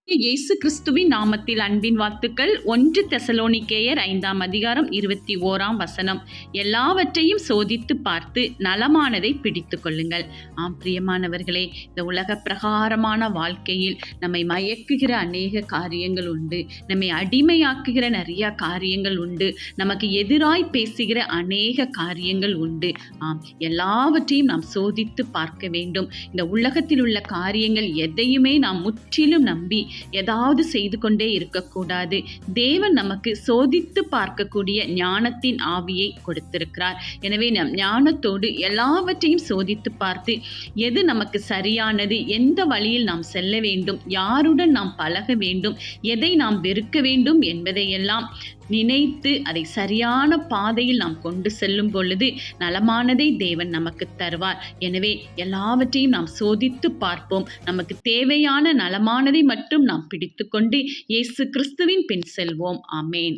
இயேசு கிறிஸ்துவின் நாமத்தில் அன்பின் வாழ்த்துக்கள். 1 தெசலோனிக்கேயர் 5ஆம் அதிகாரம் 21ஆம் வசனம். எல்லாவற்றையும் சோதித்து பார்த்து நலமானதை பிடித்துக் கொள்ளுங்கள். ஆம் பிரியமானவர்களே, இந்த உலக பிரகாரமான வாழ்க்கையில் நம்மை மயக்குகிற அநேக காரியங்கள் உண்டு. நம்மை அடிமையாக்குகிற நிறைய காரியங்கள் உண்டு. நமக்கு எதிராய் பேசுகிற அநேக காரியங்கள் உண்டு. ஆம், எல்லாவற்றையும் நாம் சோதித்து பார்க்க வேண்டும். இந்த உலகத்தில் உள்ள காரியங்கள் எதையுமே நாம் முற்றிலும் நம்பி ஏதாவது செய்து கொண்டே இருக்கக்கூடாது. தேவன் நமக்கு சோதித்து பார்க்கக்கூடிய ஞானத்தின் ஆவியை கொடுத்திருக்கிறார். எனவே நம் ஞானத்தோடு எல்லாவற்றையும் சோதித்து பார்த்து எது நமக்கு சரியானது, எந்த வழியில் நாம் செல்ல வேண்டும், யாருடன் நாம் பழக வேண்டும், எதை நாம் வெறுக்க வேண்டும் என்பதையெல்லாம் நினைத்து அதை சரியான பாதையில் நாம் கொண்டு செல்லும் பொழுது நலமானதை தேவன் நமக்கு தருவார். எனவே எல்லாவற்றையும் நாம் சோதித்து பார்ப்போம். நமக்கு தேவையான நலமானதை மட்டும் நாம் பிடித்துக்கொண்டு இயேசு கிறிஸ்துவின் பின் செல்வோம். ஆமேன்.